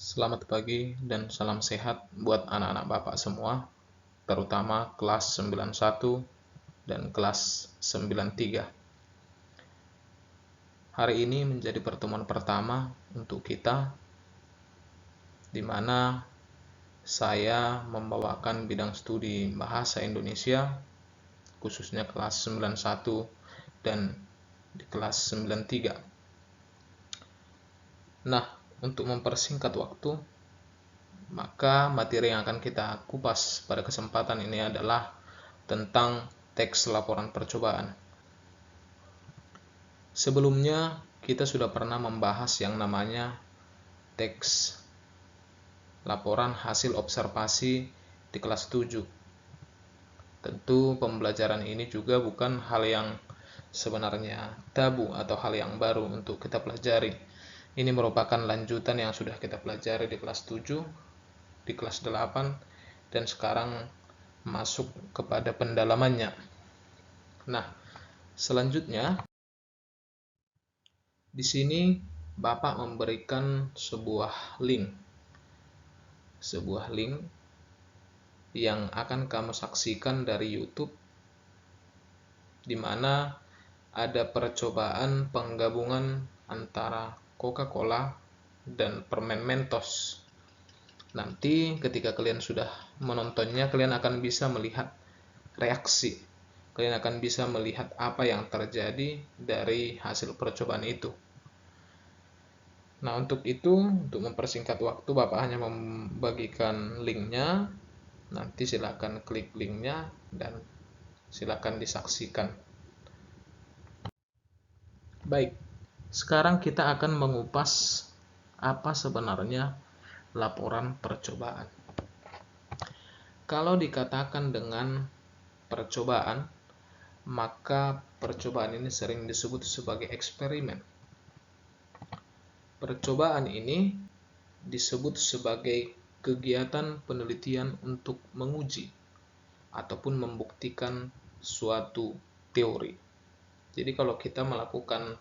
Selamat pagi dan salam sehat buat anak-anak Bapak semua, terutama kelas 91 dan kelas 93. Hari ini menjadi pertemuan pertama untuk kita, di mana saya membawakan bidang studi Bahasa Indonesia, khususnya kelas 91 dan di kelas 93. Nah, untuk mempersingkat waktu, maka materi yang akan kita kupas pada kesempatan ini adalah tentang teks laporan percobaan. Sebelumnya, kita sudah pernah membahas yang namanya teks laporan hasil observasi di kelas 7. Tentu pembelajaran ini juga bukan hal yang sebenarnya tabu atau hal yang baru untuk kita pelajari. Ini merupakan lanjutan yang sudah kita pelajari di kelas 7, di kelas 8, dan sekarang masuk kepada pendalamannya. Nah, selanjutnya di sini Bapak memberikan sebuah link yang akan kamu saksikan dari YouTube, di mana ada percobaan penggabungan antara Coca-Cola dan permen Mentos. Nanti ketika kalian sudah menontonnya, kalian akan bisa melihat reaksi. Kalian akan bisa melihat apa yang terjadi dari hasil percobaan itu. Nah, untuk itu, untuk mempersingkat waktu, Bapak hanya membagikan linknya. Nanti silakan klik linknya dan silakan disaksikan. Baik, sekarang kita akan mengupas apa sebenarnya laporan percobaan. Kalau dikatakan dengan percobaan, maka percobaan ini sering disebut sebagai eksperimen. Percobaan ini disebut sebagai kegiatan penelitian untuk menguji ataupun membuktikan suatu teori. Jadi kalau kita melakukan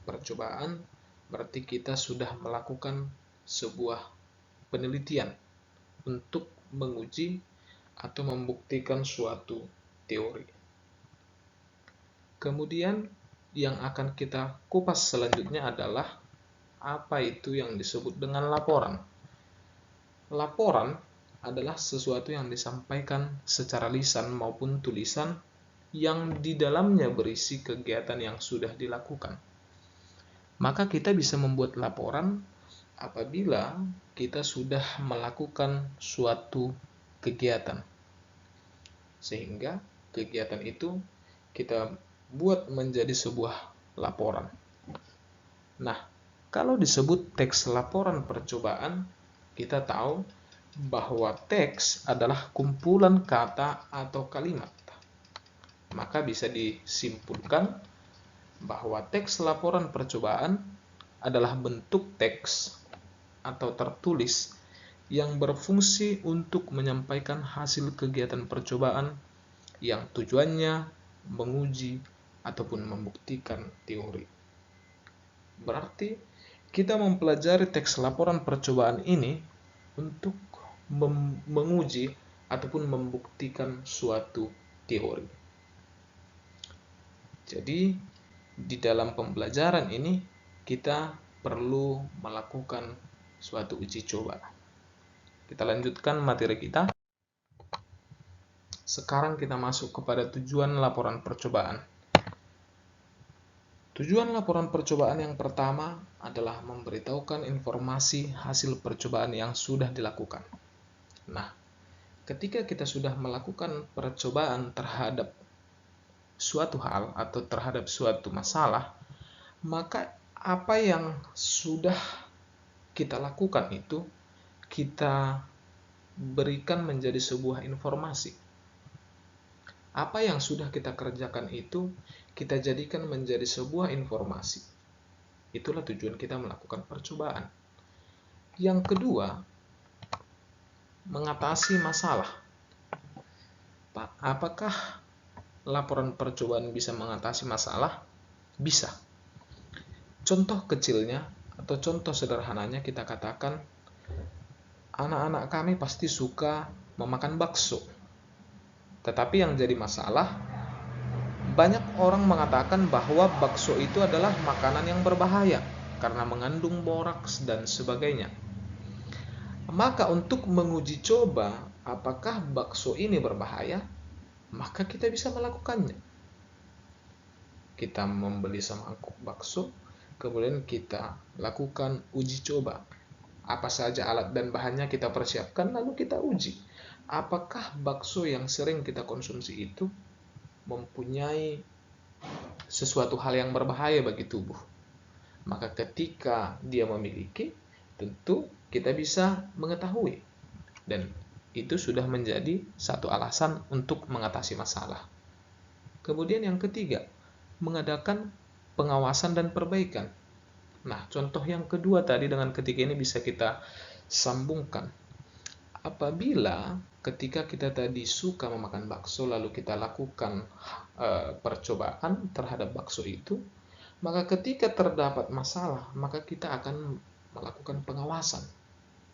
percobaan, berarti kita sudah melakukan sebuah penelitian untuk menguji atau membuktikan suatu teori. Kemudian yang akan kita kupas selanjutnya adalah apa itu yang disebut dengan laporan. Laporan adalah sesuatu yang disampaikan secara lisan maupun tulisan yang di dalamnya berisi kegiatan yang sudah dilakukan. Maka kita bisa membuat laporan apabila kita sudah melakukan suatu kegiatan. Sehingga kegiatan itu kita buat menjadi sebuah laporan. Nah, kalau disebut teks laporan percobaan, kita tahu bahwa teks adalah kumpulan kata atau kalimat. Maka bisa disimpulkan bahwa teks laporan percobaan adalah bentuk teks atau tertulis yang berfungsi untuk menyampaikan hasil kegiatan percobaan yang tujuannya menguji ataupun membuktikan teori. Berarti kita mempelajari teks laporan percobaan ini untuk menguji ataupun membuktikan suatu teori. Jadi di dalam pembelajaran ini kita perlu melakukan suatu uji coba. Kita lanjutkan materi kita. Sekarang kita masuk kepada tujuan laporan percobaan. Tujuan laporan percobaan yang pertama adalah memberitahukan informasi hasil percobaan yang sudah dilakukan. Nah, ketika kita sudah melakukan percobaan terhadap suatu hal atau terhadap suatu masalah, maka apa yang sudah kita lakukan itu kita berikan menjadi sebuah informasi. Apa yang sudah kita kerjakan itu kita jadikan menjadi sebuah informasi. Itulah tujuan kita melakukan percobaan. Yang kedua, mengatasi masalah. Apakah laporan percobaan bisa mengatasi masalah? Bisa. Contoh kecilnya atau contoh sederhananya kita katakan Anak-anak kami pasti suka memakan bakso. Tetapi yang jadi masalah, banyak orang mengatakan bahwa bakso itu adalah makanan yang berbahaya karena mengandung boraks dan sebagainya. Maka untuk menguji coba apakah bakso ini berbahaya, maka kita bisa melakukannya. Kita membeli semangkuk bakso, kemudian kita lakukan uji coba. Apa saja alat dan bahannya kita persiapkan, lalu kita uji. Apakah bakso yang sering kita konsumsi itu mempunyai sesuatu hal yang berbahaya bagi tubuh? Maka ketika dia memiliki, tentu kita bisa mengetahui. Dan itu sudah menjadi satu alasan untuk mengatasi masalah. Kemudian yang ketiga, mengadakan pengawasan dan perbaikan. Nah, contoh yang kedua tadi dengan ketiga ini bisa kita sambungkan. Apabila ketika kita tadi suka memakan bakso, lalu kita lakukan percobaan terhadap bakso itu, maka ketika terdapat masalah, maka kita akan melakukan pengawasan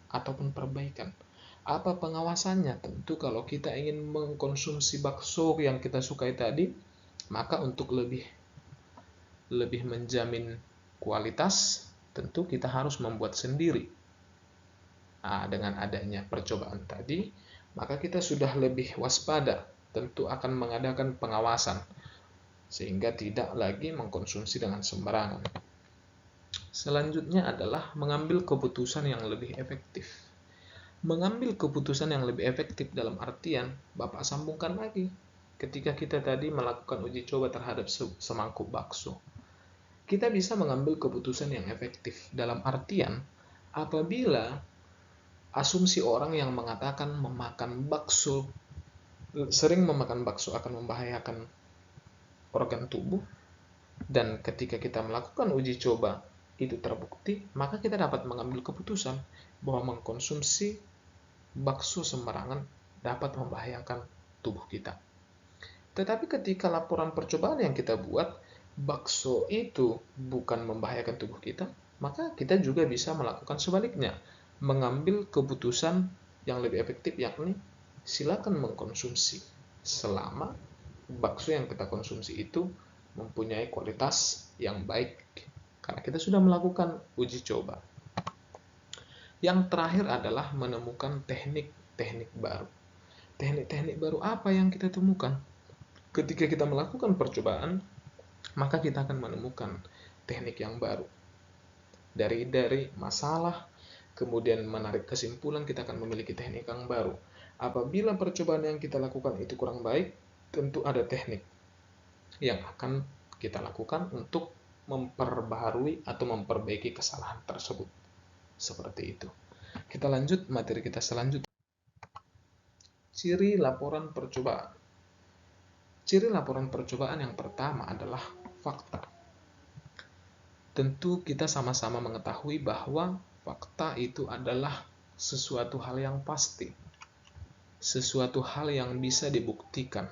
ataupun perbaikan. Apa pengawasannya? Tentu kalau kita ingin mengkonsumsi bakso yang kita sukai tadi, maka untuk lebih menjamin kualitas, tentu kita harus membuat sendiri. Nah, dengan adanya percobaan tadi, maka kita sudah lebih waspada, tentu akan mengadakan pengawasan, sehingga tidak lagi mengkonsumsi dengan sembarangan. Selanjutnya adalah mengambil keputusan yang lebih efektif. Mengambil keputusan yang lebih efektif dalam artian, Bapak sambungkan lagi, ketika kita tadi melakukan uji coba terhadap semangkuk bakso. Kita bisa mengambil keputusan yang efektif dalam artian, apabila asumsi orang yang mengatakan sering memakan bakso akan membahayakan organ tubuh, dan ketika kita melakukan uji coba itu terbukti, maka kita dapat mengambil keputusan bahwa mengkonsumsi bakso sembarangan dapat membahayakan tubuh kita. Tetapi ketika laporan percobaan yang kita buat, bakso itu bukan membahayakan tubuh kita, maka kita juga bisa melakukan sebaliknya, mengambil keputusan yang lebih efektif, yakni silakan mengkonsumsi selama bakso yang kita konsumsi itu mempunyai kualitas yang baik, karena kita sudah melakukan uji coba. Yang terakhir adalah menemukan teknik-teknik baru. Teknik-teknik baru apa yang kita temukan? Ketika kita melakukan percobaan, maka kita akan menemukan teknik yang baru. Dari masalah, kemudian menarik kesimpulan, kita akan memiliki teknik yang baru. Apabila percobaan yang kita lakukan itu kurang baik, tentu ada teknik yang akan kita lakukan untuk memperbaharui atau memperbaiki kesalahan tersebut. Seperti itu. Kita lanjut materi kita selanjutnya. Ciri laporan percobaan. Ciri laporan percobaan yang pertama adalah fakta. Tentu kita sama-sama mengetahui bahwa fakta itu adalah sesuatu hal yang pasti, sesuatu hal yang bisa dibuktikan.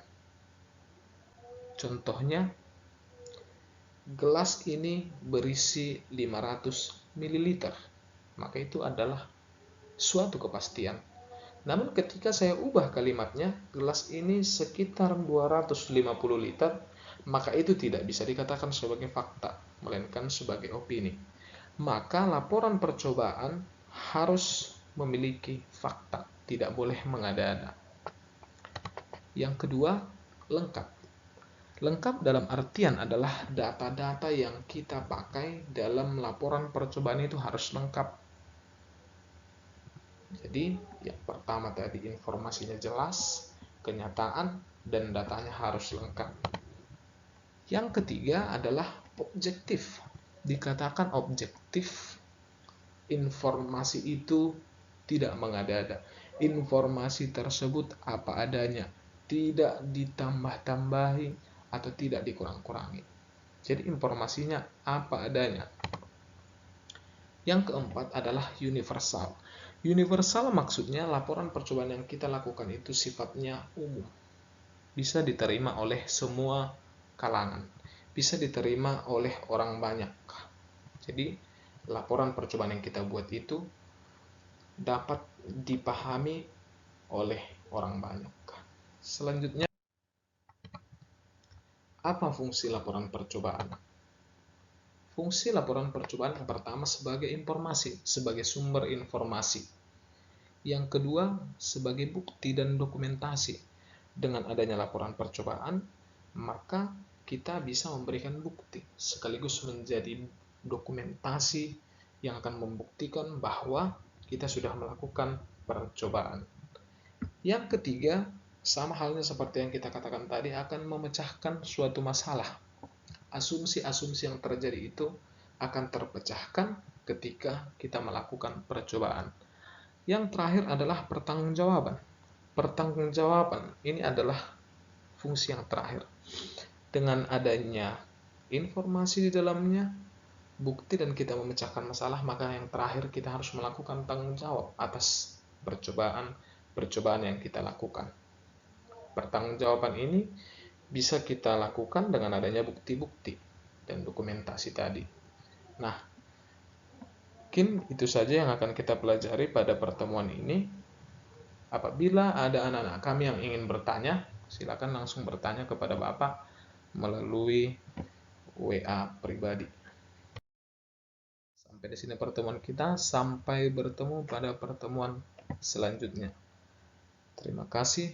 Contohnya, gelas ini berisi 500 ml, maka itu adalah suatu kepastian. Namun ketika saya ubah kalimatnya, gelas ini sekitar 250 liter, maka itu tidak bisa dikatakan sebagai fakta, melainkan sebagai opini. Maka laporan percobaan harus memiliki fakta, tidak boleh mengada-ada. Yang kedua, lengkap. Lengkap dalam artian adalah data-data yang kita pakai dalam laporan percobaan itu harus lengkap. Jadi, yang pertama tadi informasinya jelas, kenyataan, dan datanya harus lengkap. Yang ketiga adalah objektif. Dikatakan objektif, informasi itu tidak mengada-ada. Informasi tersebut apa adanya, tidak ditambah-tambahi atau tidak dikurang-kurangi. Jadi informasinya apa adanya. Yang keempat adalah universal. Universal maksudnya laporan percobaan yang kita lakukan itu sifatnya umum. Bisa diterima oleh semua kalangan. Bisa diterima oleh orang banyak. Jadi laporan percobaan yang kita buat itu dapat dipahami oleh orang banyak. Selanjutnya, apa fungsi laporan percobaan? Fungsi laporan percobaan yang pertama sebagai informasi, sebagai sumber informasi. Yang kedua, sebagai bukti dan dokumentasi. Dengan adanya laporan percobaan, maka kita bisa memberikan bukti sekaligus menjadi dokumentasi yang akan membuktikan bahwa kita sudah melakukan percobaan. Yang ketiga, sama halnya seperti yang kita katakan tadi, akan memecahkan suatu masalah. Asumsi-asumsi yang terjadi itu akan terpecahkan ketika kita melakukan percobaan. Yang terakhir adalah pertanggungjawaban. Pertanggungjawaban ini adalah fungsi yang terakhir. Dengan adanya informasi di dalamnya, bukti, dan kita memecahkan masalah, maka yang terakhir kita harus melakukan tanggung jawab atas percobaan yang kita lakukan. Pertanggungjawaban ini bisa kita lakukan dengan adanya bukti-bukti dan dokumentasi tadi. Nah, mungkin itu saja yang akan kita pelajari pada pertemuan ini. Apabila ada anak-anak kami yang ingin bertanya, silakan langsung bertanya kepada Bapak melalui WA pribadi. Sampai di sini pertemuan kita, sampai bertemu pada pertemuan selanjutnya. Terima kasih.